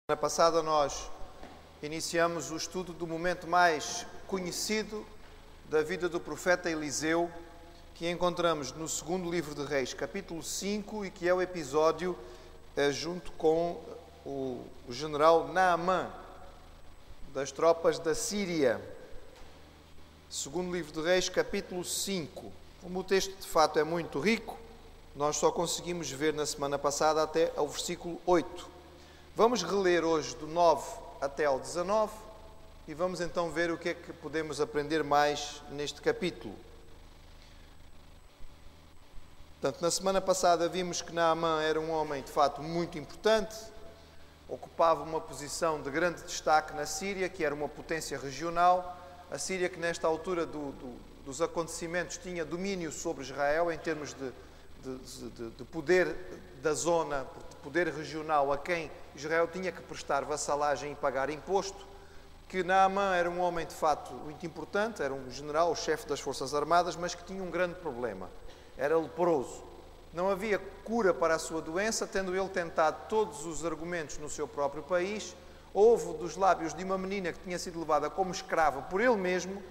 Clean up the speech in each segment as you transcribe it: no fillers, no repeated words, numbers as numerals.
Semana passada nós iniciamos o estudo do momento mais conhecido da vida do profeta Eliseu, que encontramos no segundo livro de Reis, capítulo 5, e que é o episódio junto com o general Naamã, das tropas da Síria. Segundo livro de Reis, capítulo 5. Como o texto de fato é muito rico, nós só conseguimos ver na semana passada até ao versículo 8. Vamos reler hoje do 9 até ao 19 e vamos então ver o que é que podemos aprender mais neste capítulo. Portanto, na semana passada vimos que Naamã era um homem de fato muito importante, ocupava uma posição de grande destaque na Síria, que era uma potência regional. A Síria, que nesta altura dos acontecimentos tinha domínio sobre Israel em termos de poder da zona, de poder regional, a quem Israel tinha que prestar vassalagem e pagar imposto. Que Naamã era um homem de fato muito importante, era um general, o chefe das forças armadas, mas que tinha um grande problema: era leproso. Não havia cura para a sua doença, tendo ele tentado todos os argumentos no seu próprio país. Houve dos lábios de uma menina que tinha sido levada como escrava por ele mesmo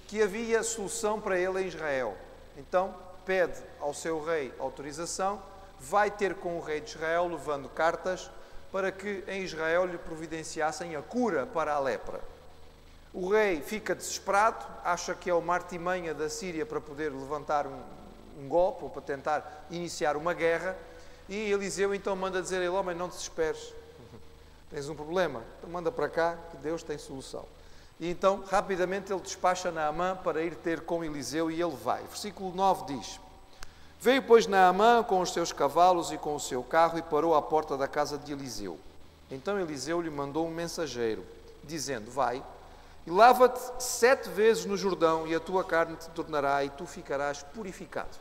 que havia solução para ele em Israel. Então pede ao seu rei autorização, vai ter com o rei de Israel, levando cartas para que em Israel lhe providenciassem a cura para a lepra. O rei fica desesperado, acha que é uma artimanha da Síria para poder levantar um golpe, ou para tentar iniciar uma guerra, e Eliseu então manda dizer a ele: homem, não te desesperes, tens um problema, então manda para cá que Deus tem solução. E então rapidamente ele despacha Naamã para ir ter com Eliseu, e ele vai. Versículo 9 diz: veio, pois, Naamã com os seus cavalos e com o seu carro e parou à porta da casa de Eliseu. Então Eliseu lhe mandou um mensageiro, dizendo: vai e lava-te 7 vezes no Jordão, e a tua carne te tornará e tu ficarás purificado.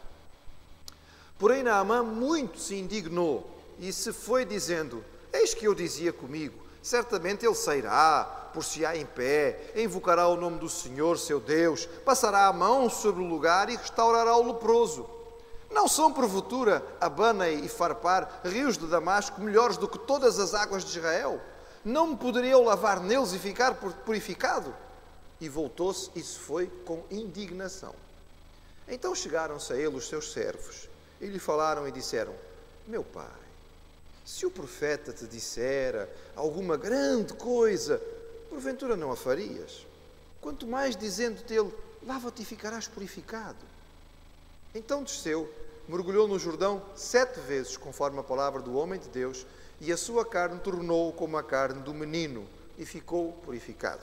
Porém Naamã muito se indignou e se foi dizendo: eis que eu dizia comigo, certamente ele sairá, por-se-á em pé, invocará o nome do Senhor seu Deus, passará a mão sobre o lugar e restaurará o leproso. Não são, porventura, Abana e Farpar, rios de Damasco, melhores do que todas as águas de Israel? Não me poderia eu lavar neles e ficar purificado? E voltou-se e se foi com indignação. Então chegaram-se a ele os seus servos, e lhe falaram e disseram: meu pai, se o profeta te dissera alguma grande coisa, porventura não a farias? Quanto mais dizendo-te ele: lava-te e ficarás purificado. Então desceu, mergulhou no Jordão 7 vezes, conforme a palavra do homem de Deus, e a sua carne tornou como a carne do menino, e ficou purificado.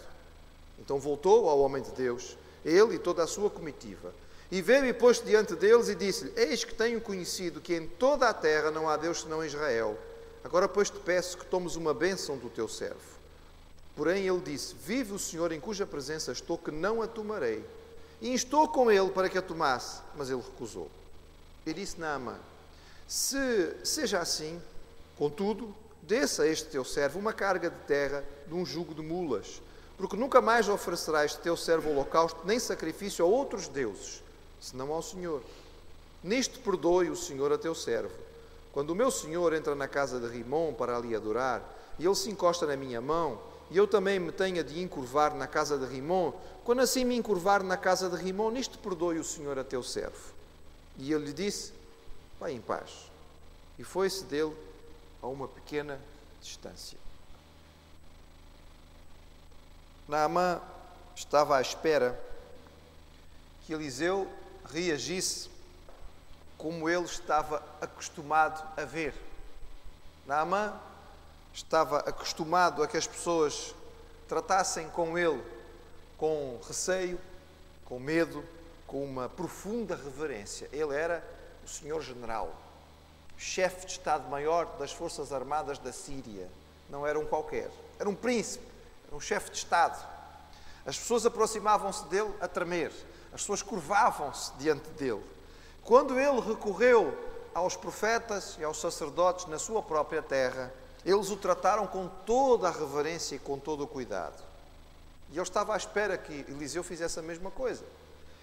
Então voltou ao homem de Deus, ele e toda a sua comitiva, e veio e pôs-se diante deles e disse-lhe: eis que tenho conhecido que em toda a terra não há Deus senão Israel. Agora, pois, te peço que tomes uma bênção do teu servo. Porém ele disse: vive o Senhor em cuja presença estou, que não a tomarei. E instou com ele para que a tomasse, mas ele recusou. E disse Naamã: se seja assim, contudo, desça a este teu servo uma carga de terra de um jugo de mulas, porque nunca mais oferecerá este teu servo holocausto, nem sacrifício a outros deuses, senão ao Senhor. Nisto perdoe o Senhor a teu servo. Quando o meu Senhor entra na casa de Rimom para ali adorar, e ele se encosta na minha mão, e eu também me tenha de encurvar na casa de Rimom, quando assim me encurvar na casa de Rimom, nisto perdoe o Senhor a teu servo. E ele lhe disse: vai em paz. E foi-se dele a uma pequena distância. Naamã estava à espera que Eliseu reagisse como ele estava acostumado a ver. Naamã estava acostumado a que as pessoas tratassem com ele com receio, com medo, com uma profunda reverência. Ele era o senhor general, chefe de Estado-Maior das Forças Armadas da Síria. Não era um qualquer, era um príncipe, era um chefe de Estado. As pessoas aproximavam-se dele a tremer, as pessoas curvavam-se diante dele. Quando ele recorreu aos profetas e aos sacerdotes na sua própria terra, eles o trataram com toda a reverência e com todo o cuidado. E ele estava à espera que Eliseu fizesse a mesma coisa.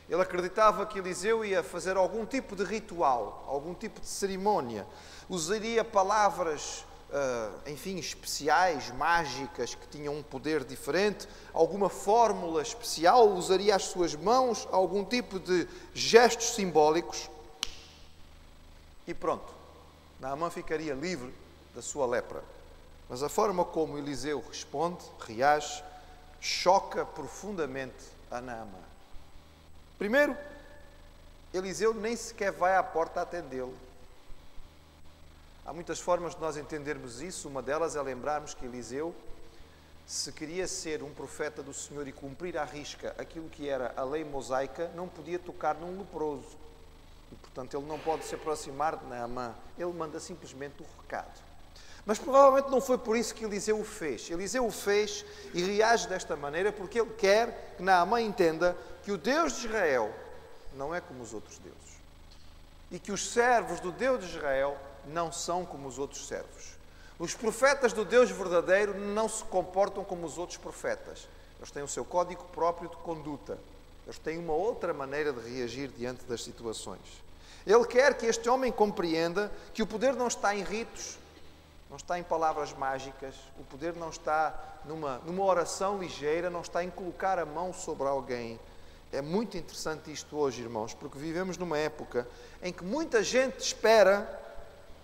Ele acreditava que Eliseu ia fazer algum tipo de ritual, algum tipo de cerimónia, usaria palavras enfim, especiais, mágicas, que tinham um poder diferente, alguma fórmula especial, usaria as suas mãos, algum tipo de gestos simbólicos, e pronto, Naamã ficaria livre da sua lepra. Mas a forma como Eliseu responde, reage, choca profundamente a Naamã. Primeiro, Eliseu nem sequer vai à porta atendê-lo. Há muitas formas de nós entendermos isso. Uma delas é lembrarmos que Eliseu, se queria ser um profeta do Senhor e cumprir à risca aquilo que era a lei mosaica, não podia tocar num leproso. E, portanto, ele não pode se aproximar de Naamã. Ele manda simplesmente o recado. Mas provavelmente não foi por isso que Eliseu o fez. Eliseu o fez e reage desta maneira porque ele quer que Naamã entenda que o Deus de Israel não é como os outros deuses. E que os servos do Deus de Israel não são como os outros servos. Os profetas do Deus verdadeiro não se comportam como os outros profetas. Eles têm o seu código próprio de conduta. Eles têm uma outra maneira de reagir diante das situações. Ele quer que este homem compreenda que o poder não está em ritos, não está em palavras mágicas, o poder não está numa oração ligeira, não está em colocar a mão sobre alguém. É muito interessante isto hoje, irmãos, porque vivemos numa época em que muita gente espera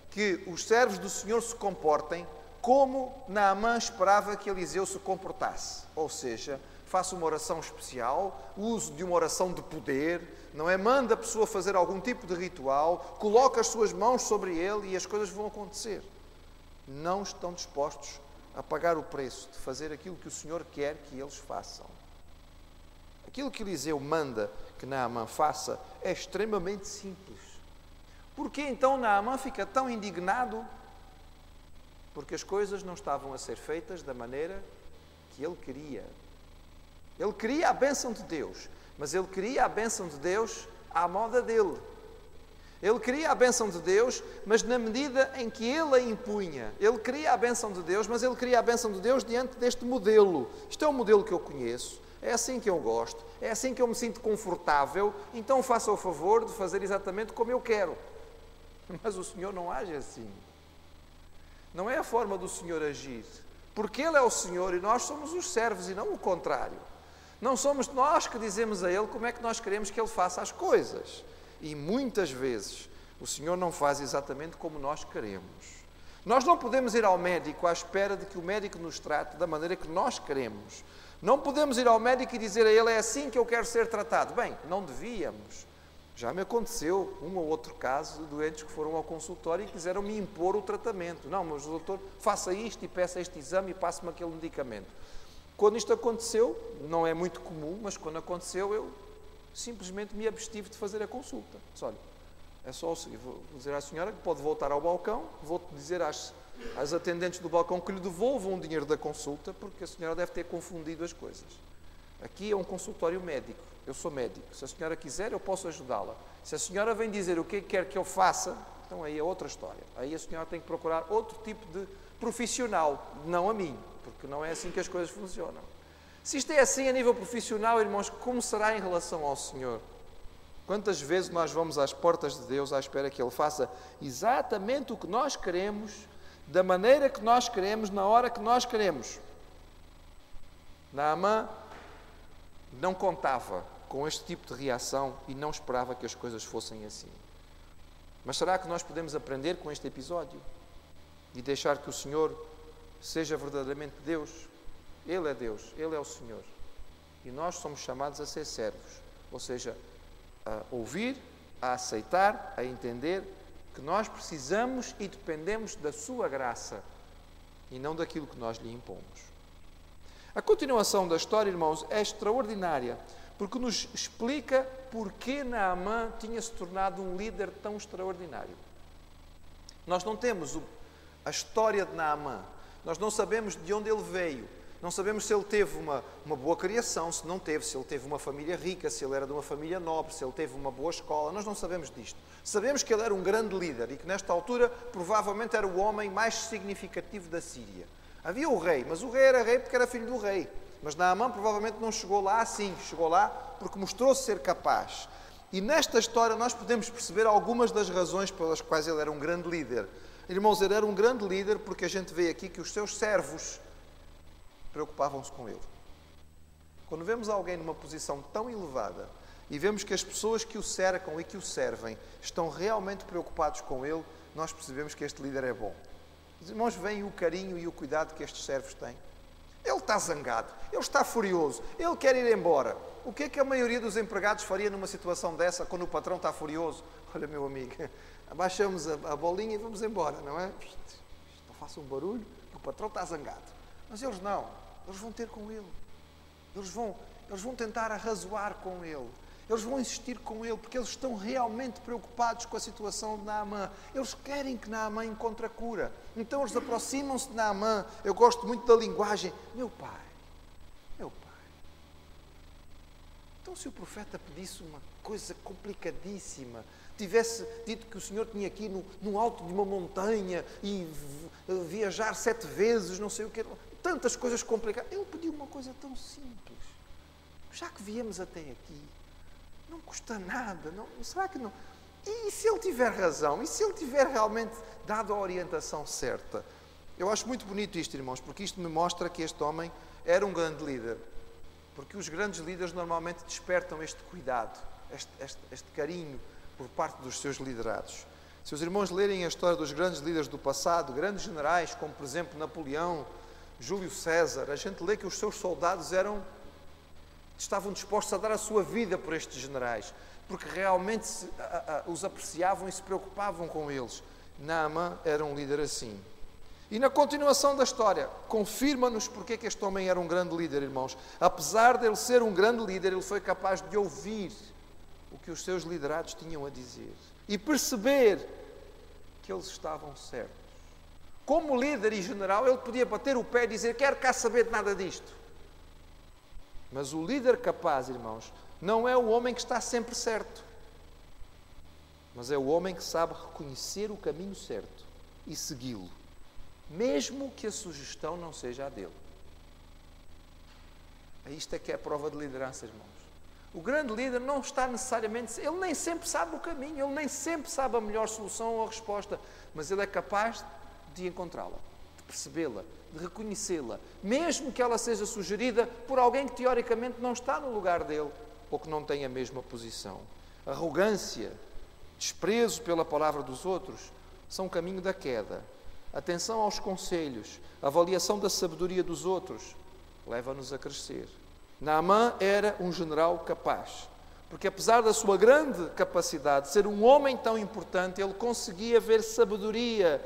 que os servos do Senhor se comportem como Naamã esperava que Eliseu se comportasse. Ou seja, faça uma oração especial, uso de uma oração de poder, não é? Manda a pessoa fazer algum tipo de ritual, coloca as suas mãos sobre ele e as coisas vão acontecer. Não estão dispostos a pagar o preço de fazer aquilo que o Senhor quer que eles façam. Aquilo que Eliseu manda que Naamã faça é extremamente simples. Por que então Naamã fica tão indignado? Porque as coisas não estavam a ser feitas da maneira que ele queria. Ele queria a bênção de Deus, mas ele queria a bênção de Deus à moda dele. Ele queria a bênção de Deus, mas na medida em que ele a impunha. Ele queria a bênção de Deus, mas ele queria a bênção de Deus diante deste modelo. Isto é o modelo que eu conheço, é assim que eu gosto, é assim que eu me sinto confortável, então faça o favor de fazer exatamente como eu quero. Mas o Senhor não age assim. Não é a forma do Senhor agir. Porque Ele é o Senhor e nós somos os servos e não o contrário. Não somos nós que dizemos a Ele como é que nós queremos que Ele faça as coisas. E muitas vezes o Senhor não faz exatamente como nós queremos. Nós não podemos ir ao médico à espera de que o médico nos trate da maneira que nós queremos. Não podemos ir ao médico e dizer a ele, é assim que eu quero ser tratado. Bem, não devíamos. Já me aconteceu um ou outro caso de doentes que foram ao consultório e quiseram me impor o tratamento. Não, mas o doutor, faça isto e peça este exame e passe-me aquele medicamento. Quando isto aconteceu, não é muito comum, mas quando aconteceu, eu simplesmente me abstive de fazer a consulta. Disse, olha, é só o seguinte, vou dizer à senhora que pode voltar ao balcão, vou dizer às atendentes do balcão que lhe devolvam o dinheiro da consulta, porque a senhora deve ter confundido as coisas. Aqui é um consultório médico, eu sou médico, se a senhora quiser eu posso ajudá-la. Se a senhora vem dizer o que quer que eu faça, então aí é outra história. Aí a senhora tem que procurar outro tipo de profissional, não a mim, porque não é assim que as coisas funcionam. Se isto é assim a nível profissional, irmãos, como será em relação ao Senhor? Quantas vezes nós vamos às portas de Deus à espera que Ele faça exatamente o que nós queremos, da maneira que nós queremos, na hora que nós queremos? Naamã não contava com este tipo de reação e não esperava que as coisas fossem assim. Mas será que nós podemos aprender com este episódio e deixar que o Senhor seja verdadeiramente Deus? Ele é Deus, Ele é o Senhor. E nós somos chamados a ser servos, ou seja, a ouvir, a aceitar, a entender que nós precisamos e dependemos da sua graça e não daquilo que nós lhe impomos. A continuação da história, irmãos, é extraordinária, porque nos explica porque Naamã tinha se tornado um líder tão extraordinário. Nós não temos a história de Naamã, nós não sabemos de onde ele veio, não sabemos se ele teve uma boa criação, se não teve, se ele teve uma família rica, se ele era de uma família nobre, se ele teve uma boa escola, nós não sabemos disto. Sabemos que ele era um grande líder e que nesta altura provavelmente era o homem mais significativo da Síria. Havia o rei, mas o rei era rei porque era filho do rei. Mas Naamã provavelmente não chegou lá assim, chegou lá porque mostrou-se ser capaz. E nesta história nós podemos perceber algumas das razões pelas quais ele era um grande líder. Irmãos, ele era um grande líder porque a gente vê aqui que os seus servos preocupavam-se com ele. Quando vemos alguém numa posição tão elevada e vemos que as pessoas que o cercam e que o servem estão realmente preocupados com ele, nós percebemos que este líder é bom. Os irmãos, veem o carinho e o cuidado que estes servos têm. Ele está zangado, ele está furioso, ele quer ir embora. O que é que a maioria dos empregados faria numa situação dessa, quando o patrão está furioso? Olha, meu amigo, abaixamos a bolinha e vamos embora, não é? Não faça um barulho, que o patrão está zangado. Mas eles não, eles vão ter com ele. Eles vão tentar arrazoar com ele. Eles vão insistir com ele, porque eles estão realmente preocupados com a situação de Naamã. Eles querem que Naamã encontre a cura. Então eles aproximam-se de Naamã. Eu gosto muito da linguagem. Meu pai. Então se o profeta pedisse uma coisa complicadíssima, tivesse dito que o Senhor tinha aqui no alto de uma montanha e viajar 7 vezes, não sei o que, tantas coisas complicadas. Ele pediu uma coisa tão simples. Já que viemos até aqui, não custa nada, não, será que não? E se ele tiver razão? E se ele tiver realmente dado a orientação certa? Eu acho muito bonito isto, irmãos, porque isto me mostra que este homem era um grande líder. Porque os grandes líderes normalmente despertam este cuidado, este carinho por parte dos seus liderados. Se os irmãos lerem a história dos grandes líderes do passado, grandes generais, como por exemplo Napoleão, Júlio César, a gente lê que os seus soldados estavam dispostos a dar a sua vida por estes generais, porque realmente os apreciavam e se preocupavam com eles. Naamã era um líder assim. E na continuação da história, confirma-nos porque é que este homem era um grande líder, irmãos. Apesar de ele ser um grande líder, ele foi capaz de ouvir o que os seus liderados tinham a dizer e perceber que eles estavam certos. Como líder e general, ele podia bater o pé e dizer: quero cá saber de nada disto. Mas o líder capaz, irmãos, não é o homem que está sempre certo, mas é o homem que sabe reconhecer o caminho certo e segui-lo, mesmo que a sugestão não seja a dele. Isto é que é a prova de liderança, irmãos. O grande líder não está necessariamente... Ele nem sempre sabe o caminho, ele nem sempre sabe a melhor solução ou a resposta, mas ele é capaz de encontrá-la, de percebê-la, de reconhecê-la, mesmo que ela seja sugerida por alguém que teoricamente não está no lugar dele ou que não tem a mesma posição. Arrogância, desprezo pela palavra dos outros são o caminho da queda. Atenção aos conselhos, avaliação da sabedoria dos outros leva-nos a crescer. Naamã era um general capaz, porque apesar da sua grande capacidade de ser um homem tão importante, ele conseguia ver sabedoria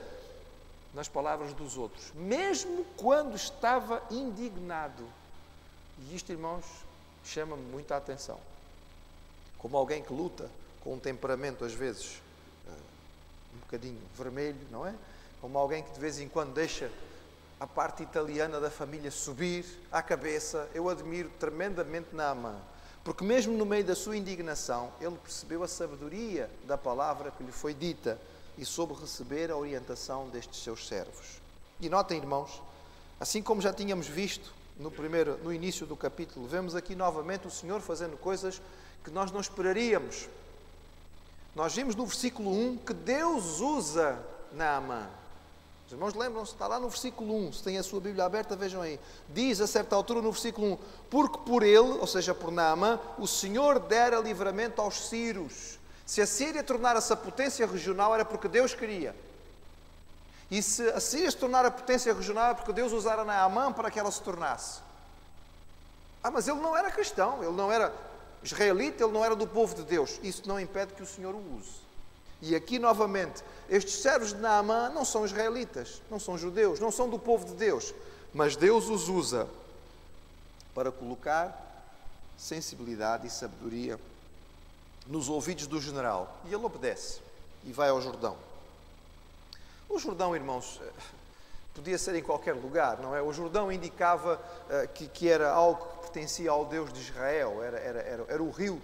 nas palavras dos outros, mesmo quando estava indignado. E isto, irmãos, chama-me muita atenção. Como alguém que luta com um temperamento, às vezes, um bocadinho vermelho, não é? Como alguém que de vez em quando deixa a parte italiana da família subir à cabeça, eu admiro tremendamente Naamã, porque mesmo no meio da sua indignação, ele percebeu a sabedoria da palavra que lhe foi dita e soube receber a orientação destes seus servos. E notem, irmãos, assim como já tínhamos visto no início do capítulo, vemos aqui novamente o Senhor fazendo coisas que nós não esperaríamos. Nós vimos no versículo 1 que Deus usa Naamã. Os irmãos lembram-se, está lá no versículo 1, se têm a sua Bíblia aberta, vejam aí. Diz a certa altura no versículo 1, porque por ele, ou seja, por Naamã, o Senhor dera livramento aos sírios. Se a Síria tornara-se a potência regional, era porque Deus queria. E se a Síria se tornar a potência regional, é porque Deus usara Naamã para que ela se tornasse. Mas ele não era cristão, ele não era israelita, ele não era do povo de Deus. Isso não impede que o Senhor o use. E aqui, novamente, estes servos de Naamã não são israelitas, não são judeus, não são do povo de Deus, mas Deus os usa para colocar sensibilidade e sabedoria nos ouvidos do general. E ele obedece e vai ao Jordão. O Jordão, irmãos, podia ser em qualquer lugar, não é? O Jordão indicava que era algo que pertencia ao Deus de Israel, era o rio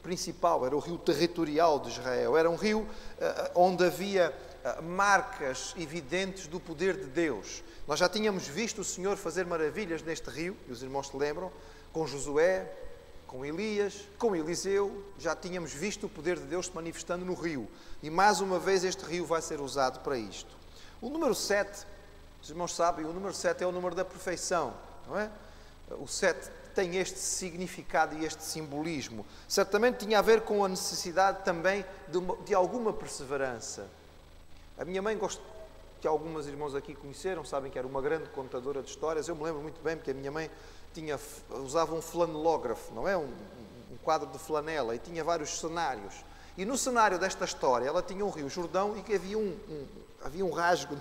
principal, era o rio territorial de Israel, era um rio onde havia marcas evidentes do poder de Deus. Nós já tínhamos visto o Senhor fazer maravilhas neste rio, e os irmãos se lembram, com Josué, com Elias, com Eliseu, já tínhamos visto o poder de Deus se manifestando no rio. E mais uma vez este rio vai ser usado para isto. O número 7, os irmãos sabem, o número 7 é o número da perfeição, não é? O 7 tem este significado e este simbolismo. Certamente tinha a ver com a necessidade também de alguma perseverança. A minha mãe, que algumas irmãos aqui conheceram, sabem que era uma grande contadora de histórias. Eu me lembro muito bem, porque a minha mãe usava um flanelógrafo, não é? Um quadro de flanela, e tinha vários cenários. E no cenário desta história, ela tinha um rio Jordão e que havia um rasgo,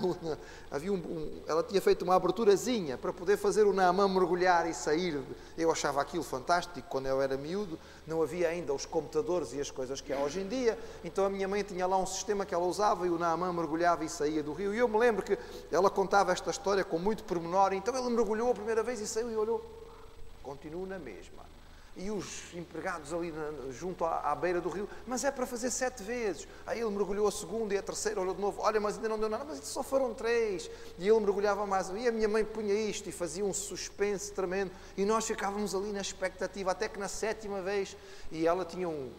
ela tinha feito uma aberturazinha para poder fazer o Naamã mergulhar e sair. Eu achava aquilo fantástico. Quando eu era miúdo, não havia ainda os computadores e as coisas que há hoje em dia, então a minha mãe tinha lá um sistema que ela usava e o Naamã mergulhava e saía do rio. E eu me lembro que ela contava esta história com muito pormenor. Então ele mergulhou a primeira vez e saiu e olhou, continuo na mesma. E os empregados ali junto à beira do rio, mas é para fazer 7 vezes. Aí ele mergulhou a segunda e a terceira, olhou de novo, olha, mas ainda não deu nada, mas só foram 3. E ele mergulhava mais. E a minha mãe punha isto e fazia um suspense tremendo. E nós ficávamos ali na expectativa, até que na 7ª vez, e ela tinha o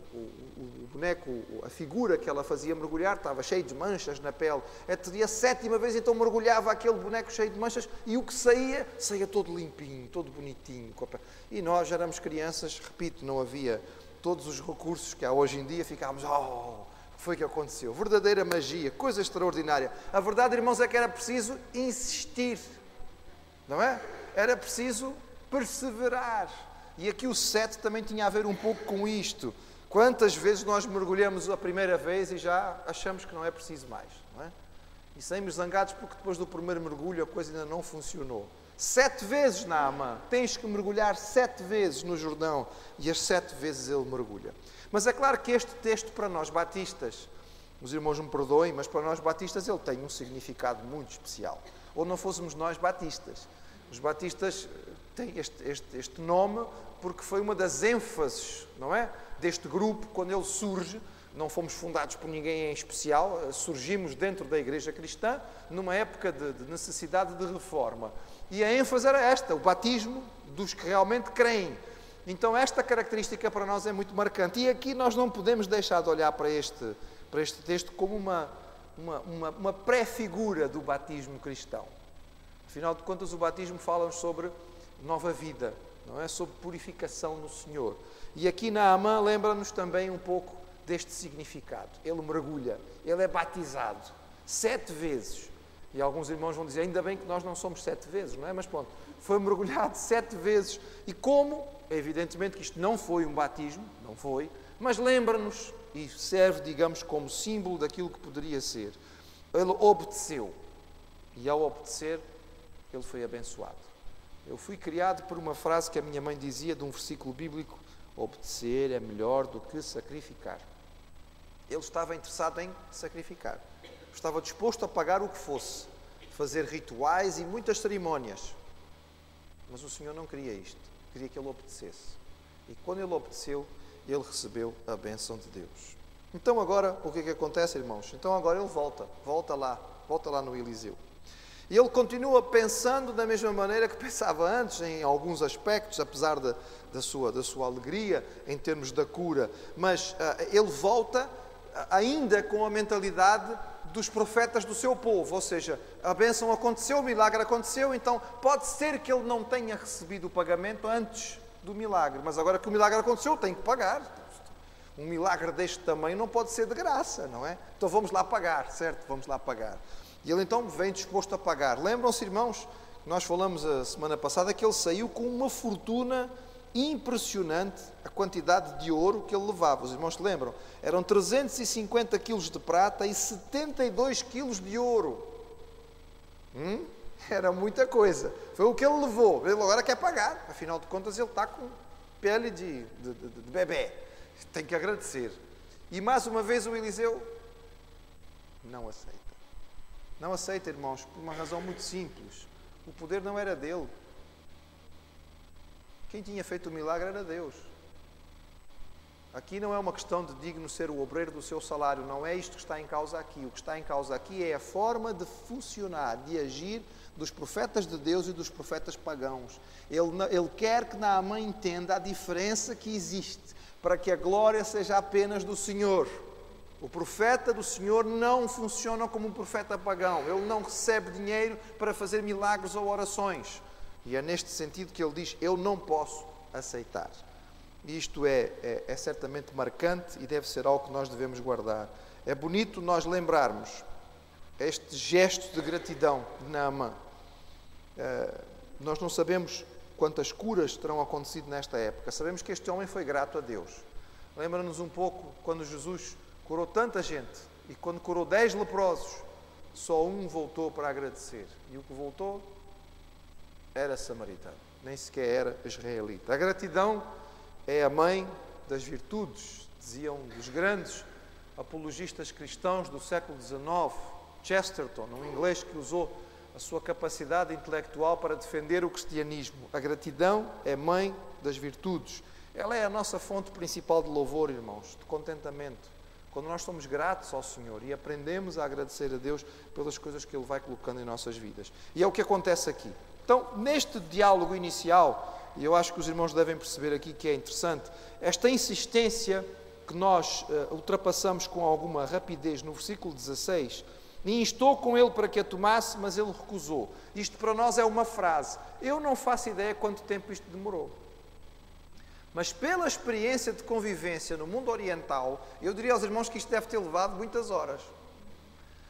boneco, a figura que ela fazia mergulhar, estava cheio de manchas na pele. A 7ª vez, então mergulhava aquele boneco cheio de manchas e o que saía todo limpinho, todo bonitinho. E nós éramos crianças, repito, não havia todos os recursos que há hoje em dia, ficávamos, o que foi que aconteceu? Verdadeira magia, coisa extraordinária. A verdade, irmãos, é que era preciso insistir, não é? Era preciso perseverar. E aqui o 7 também tinha a ver um pouco com isto. Quantas vezes nós mergulhamos a primeira vez e já achamos que não é preciso mais, não é? E saímos zangados porque depois do primeiro mergulho a coisa ainda não funcionou. 7 vezes, Naamã, tens que mergulhar 7 vezes no Jordão, e as 7 vezes ele mergulha. Mas é claro que este texto para nós batistas, os irmãos me perdoem, mas para nós batistas ele tem um significado muito especial. Ou não fôssemos nós batistas. Os batistas têm este nome porque foi uma das ênfases, não é? Deste grupo, quando ele surge. Não fomos fundados por ninguém em especial, surgimos dentro da Igreja Cristã, numa época de necessidade de reforma. E a ênfase era esta, o batismo dos que realmente creem. Então esta característica para nós é muito marcante. E aqui nós não podemos deixar de olhar para este texto como uma pré-figura do batismo cristão. Afinal de contas, o batismo fala sobre nova vida, não é? Sobre purificação no Senhor. E aqui Naamã lembra-nos também um pouco deste significado. Ele mergulha, ele é batizado 7 vezes. E alguns irmãos vão dizer, ainda bem que nós não somos 7 vezes, não é? Mas pronto, foi mergulhado 7 vezes. E como, evidentemente que isto não foi um batismo, não foi, mas lembra-nos e serve, digamos, como símbolo daquilo que poderia ser. Ele obedeceu. E ao obedecer, ele foi abençoado. Eu fui criado por uma frase que a minha mãe dizia de um versículo bíblico: obedecer é melhor do que sacrificar. Ele estava interessado em sacrificar. Estava disposto a pagar o que fosse, fazer rituais e muitas cerimónias. Mas o Senhor não queria isto. Queria que ele obedecesse. E quando ele obedeceu, ele recebeu a bênção de Deus. Então agora, o que é que acontece, irmãos? Então agora ele volta lá no Eliseu. E ele continua pensando da mesma maneira que pensava antes, em alguns aspectos, apesar da sua alegria, em termos da cura. Mas ele volta ainda com a mentalidade dos profetas do seu povo, ou seja, a bênção aconteceu, o milagre aconteceu, então pode ser que ele não tenha recebido o pagamento antes do milagre, mas agora que o milagre aconteceu, tem que pagar. Um milagre deste tamanho não pode ser de graça, não é? Então vamos lá pagar, certo? Vamos lá pagar. E ele então vem disposto a pagar. Lembram-se, irmãos, nós falamos a semana passada que ele saiu com uma fortuna impressionante, a quantidade de ouro que ele levava. Os irmãos se lembram? Eram 350 quilos de prata e 72 quilos de ouro. Era muita coisa. Foi o que ele levou. Ele agora quer pagar. Afinal de contas, ele está com pele de bebê. Tem que agradecer. E mais uma vez o Eliseu não aceita. Não aceita, irmãos, por uma razão muito simples. O poder não era dele. Quem tinha feito o milagre era Deus. Aqui não é uma questão de digno ser o obreiro do seu salário. Não é isto que está em causa aqui. O que está em causa aqui é a forma de funcionar, de agir dos profetas de Deus e dos profetas pagãos. Ele quer que Naamã entenda a diferença que existe para que a glória seja apenas do Senhor. O profeta do Senhor não funciona como um profeta pagão. Ele não recebe dinheiro para fazer milagres ou orações. E é neste sentido que ele diz, eu não posso aceitar. E isto é certamente marcante e deve ser algo que nós devemos guardar. É bonito nós lembrarmos este gesto de gratidão de Naamã. Nós não sabemos quantas curas terão acontecido nesta época. Sabemos que este homem foi grato a Deus. Lembra-nos um pouco quando Jesus curou tanta gente e quando curou 10 leprosos, só um voltou para agradecer. E o que voltou era samaritano, nem sequer era israelita. A gratidão é a mãe das virtudes, diziam dos grandes apologistas cristãos do século XIX, Chesterton, um inglês que usou a sua capacidade intelectual para defender o cristianismo. A gratidão é mãe das virtudes. Ela é a nossa fonte principal de louvor, irmãos, de contentamento. Quando nós somos gratos ao Senhor e aprendemos a agradecer a Deus pelas coisas que Ele vai colocando em nossas vidas. E é o que acontece aqui. Então, neste diálogo inicial, e eu acho que os irmãos devem perceber aqui que é interessante, esta insistência que nós ultrapassamos com alguma rapidez no versículo 16, e instou com ele para que a tomasse, mas ele recusou. Isto para nós é uma frase. Eu não faço ideia quanto tempo isto demorou. Mas pela experiência de convivência no mundo oriental, eu diria aos irmãos que isto deve ter levado muitas horas.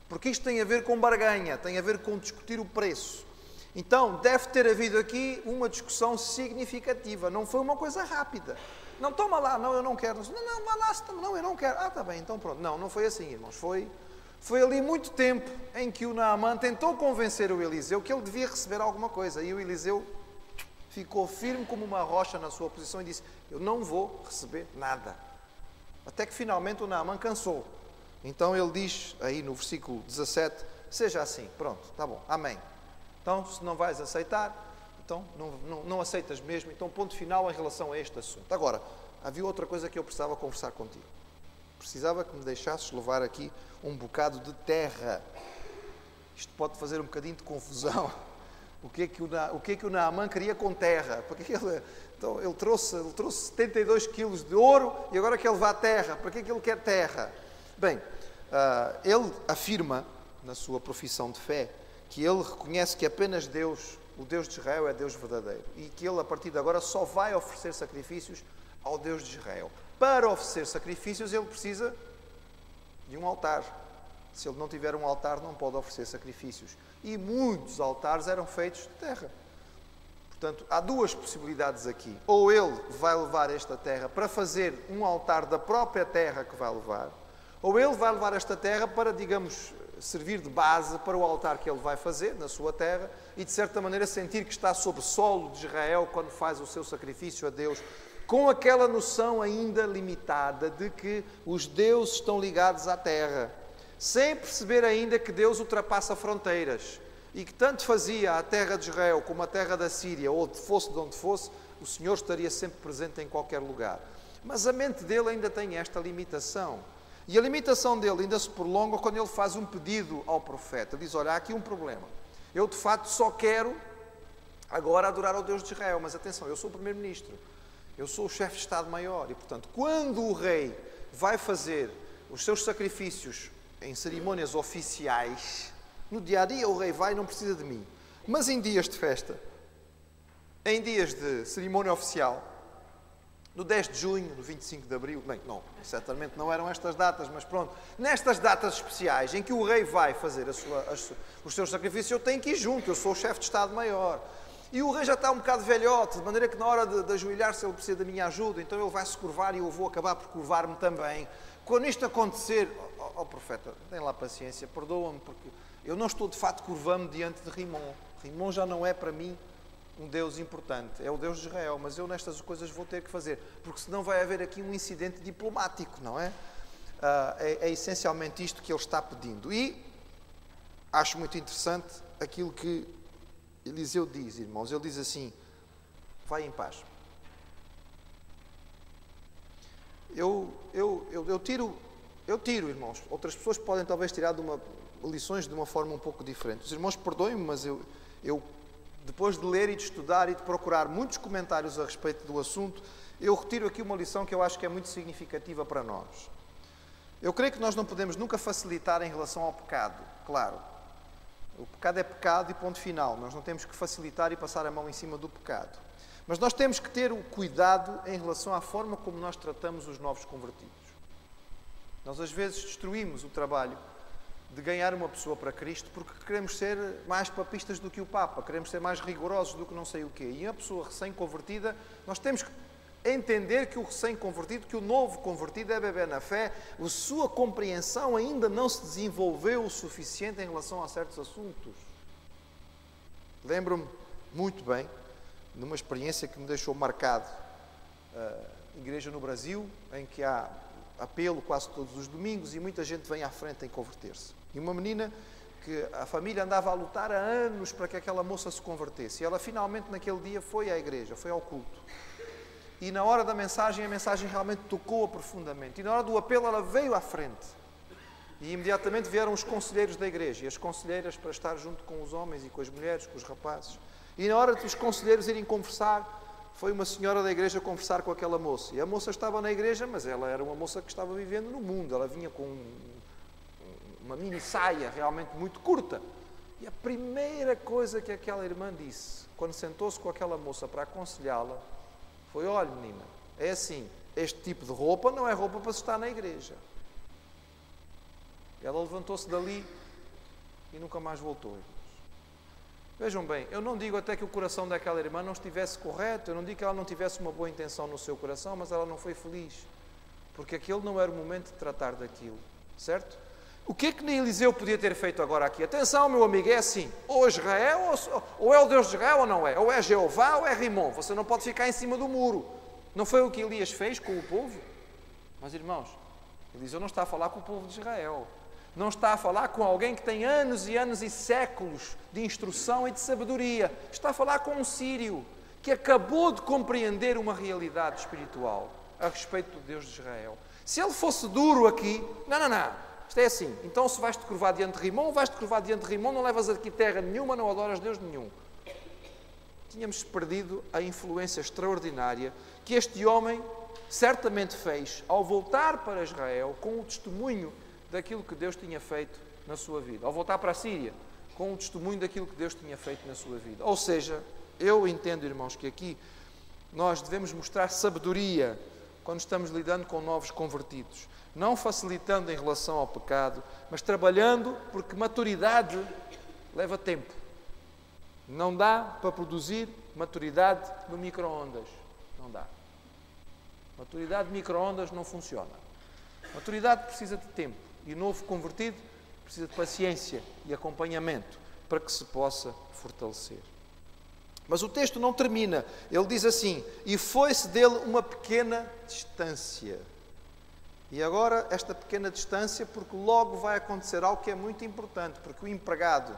Porque isto tem a ver com barganha, tem a ver com discutir o preço. Então, deve ter havido aqui uma discussão significativa. Não foi uma coisa rápida. Não, toma lá, não, eu não quero. Não, vá lá, não, eu não quero. Ah, está bem, então pronto. Não, não foi assim, irmãos. Foi ali muito tempo em que o Naamã tentou convencer o Eliseu que ele devia receber alguma coisa. E o Eliseu ficou firme como uma rocha na sua posição e disse, eu não vou receber nada. Até que finalmente o Naamã cansou. Então ele diz, aí no versículo 17, seja assim, pronto, está bom, amém. Então, se não vais aceitar, então não aceitas mesmo. Então, ponto final em relação a este assunto. Agora, havia outra coisa que eu precisava conversar contigo. Precisava que me deixasses levar aqui um bocado de terra. Isto pode fazer um bocadinho de confusão. O que é que o Naamã queria com terra? Porque ele trouxe 72 quilos de ouro e agora quer levar terra. Para que é que ele quer terra? Bem, ele afirma, na sua profissão de fé, que ele reconhece que apenas Deus, o Deus de Israel, é Deus verdadeiro. E que ele, a partir de agora, só vai oferecer sacrifícios ao Deus de Israel. Para oferecer sacrifícios, ele precisa de um altar. Se ele não tiver um altar, não pode oferecer sacrifícios. E muitos altares eram feitos de terra. Portanto, há duas possibilidades aqui. Ou ele vai levar esta terra para fazer um altar da própria terra que vai levar, ou ele vai levar esta terra para, digamos, servir de base para o altar que ele vai fazer na sua terra e, de certa maneira, sentir que está sob solo de Israel quando faz o seu sacrifício a Deus, com aquela noção ainda limitada de que os deuses estão ligados à terra, sem perceber ainda que Deus ultrapassa fronteiras e que tanto fazia a terra de Israel como a terra da Síria, ou fosse de onde fosse, o Senhor estaria sempre presente em qualquer lugar. Mas a mente dele ainda tem esta limitação. E a limitação dele ainda se prolonga quando ele faz um pedido ao profeta. Ele diz, olha, há aqui um problema. Eu, de facto, só quero agora adorar ao Deus de Israel. Mas atenção, eu sou o primeiro-ministro. Eu sou o chefe de Estado-Maior. E, portanto, quando o rei vai fazer os seus sacrifícios em cerimónias oficiais, no dia-a-dia o rei vai e não precisa de mim. Mas em dias de festa, em dias de cerimónia oficial, no 10 de junho, no 25 de abril, bem, não, certamente não eram estas datas, mas pronto, nestas datas especiais em que o rei vai fazer os seus sacrifícios, eu tenho que ir junto, eu sou o chefe de Estado-Maior. E o rei já está um bocado velhote, de maneira que na hora de ajoelhar-se ele precisa da minha ajuda, então ele vai se curvar e eu vou acabar por curvar-me também. Quando isto acontecer, profeta, tem lá paciência, perdoa-me, porque eu não estou de facto curvando diante de Rimon. Rimon já não é para mim um Deus importante, é o Deus de Israel, mas eu nestas coisas vou ter que fazer, porque senão vai haver aqui um incidente diplomático, não é? É essencialmente isto que ele está pedindo. E acho muito interessante aquilo que Eliseu diz, irmãos. Ele diz assim, vai em paz. Eu tiro, irmãos. Outras pessoas podem talvez tirar lições de uma forma um pouco diferente. Os irmãos perdoem-me, mas eu depois de ler e de estudar e de procurar muitos comentários a respeito do assunto, eu retiro aqui uma lição que eu acho que é muito significativa para nós. Eu creio que nós não podemos nunca facilitar em relação ao pecado, claro. O pecado é pecado e ponto final. Nós não temos que facilitar e passar a mão em cima do pecado. Mas nós temos que ter o cuidado em relação à forma como nós tratamos os novos convertidos. Nós às vezes destruímos o trabalho de ganhar uma pessoa para Cristo porque queremos ser mais papistas do que o Papa, queremos ser mais rigorosos do que não sei o quê. E a pessoa recém-convertida, nós temos que entender que o recém-convertido, que o novo convertido é bebé na fé, a sua compreensão ainda não se desenvolveu o suficiente em relação a certos assuntos. Lembro-me muito bem de uma experiência que me deixou marcado. Igreja no Brasil, em que há apelo quase todos os domingos e muita gente vem à frente em converter-se. E uma menina que a família andava a lutar há anos para que aquela moça se convertesse. E ela finalmente naquele dia foi à igreja, foi ao culto. E na hora da mensagem, a mensagem realmente tocou-a profundamente. E na hora do apelo ela veio à frente. E imediatamente vieram os conselheiros da igreja e as conselheiras para estar junto com os homens e com as mulheres, com os rapazes. E na hora dos conselheiros irem conversar, foi uma senhora da igreja conversar com aquela moça. E a moça estava na igreja, mas ela era uma moça que estava vivendo no mundo. Ela vinha com uma mini saia realmente muito curta. E a primeira coisa que aquela irmã disse, quando sentou-se com aquela moça para aconselhá-la, foi: olha, menina, é assim, este tipo de roupa não é roupa para se estar na igreja. Ela levantou-se dali e nunca mais voltou. Vejam bem, eu não digo até que o coração daquela irmã não estivesse correto, eu não digo que ela não tivesse uma boa intenção no seu coração, mas ela não foi feliz, porque aquele não era o momento de tratar daquilo, certo? O que é que Eliseu podia ter feito agora aqui? Atenção, meu amigo, é assim, ou Israel, ou é o Deus de Israel ou não é, ou é Jeová ou é Rimon, você não pode ficar em cima do muro. Não foi o que Elias fez com o povo? Mas irmãos, Eliseu não está a falar com o povo de Israel. Não está a falar com alguém que tem anos e anos e séculos de instrução e de sabedoria. Está a falar com um sírio que acabou de compreender uma realidade espiritual a respeito do Deus de Israel. Se ele fosse duro aqui, não, isto é assim, então se vais-te curvar diante de Rimon, vais-te curvar diante de Rimon, não levas aqui terra nenhuma, não adoras Deus nenhum. Tínhamos perdido a influência extraordinária que este homem certamente fez ao voltar para Israel com o testemunho daquilo que Deus tinha feito na sua vida. Ao voltar para a Síria, com o testemunho daquilo que Deus tinha feito na sua vida. Ou seja, eu entendo, irmãos, que aqui nós devemos mostrar sabedoria quando estamos lidando com novos convertidos. Não facilitando em relação ao pecado, mas trabalhando, porque maturidade leva tempo. Não dá para produzir maturidade no micro-ondas. Não dá. Maturidade de micro-ondas não funciona. Maturidade precisa de tempo. E o novo convertido precisa de paciência e acompanhamento para que se possa fortalecer. Mas o texto não termina. Ele diz assim: e foi-se dele uma pequena distância. E agora esta pequena distância, porque logo vai acontecer algo que é muito importante, porque o empregado,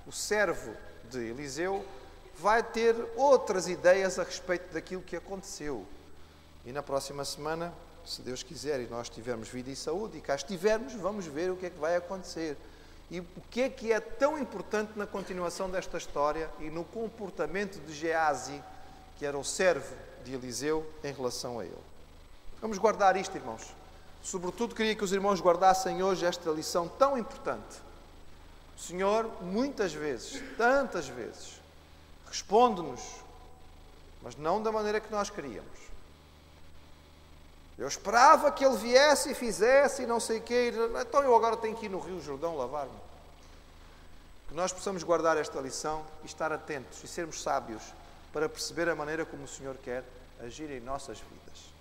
o servo de Eliseu, vai ter outras ideias a respeito daquilo que aconteceu. E na próxima semana, se Deus quiser e nós tivermos vida e saúde e cá estivermos, vamos ver o que é que vai acontecer. E o que é tão importante na continuação desta história e no comportamento de Geazi, que era o servo de Eliseu, em relação a ele. Vamos guardar isto, irmãos. Sobretudo queria que os irmãos guardassem hoje esta lição tão importante. O Senhor, muitas vezes, tantas vezes, responde-nos, mas não da maneira que nós queríamos. Eu esperava que ele viesse e fizesse e não sei o quê. Então eu agora tenho que ir no Rio Jordão lavar-me. Que nós possamos guardar esta lição e estar atentos e sermos sábios para perceber a maneira como o Senhor quer agir em nossas vidas.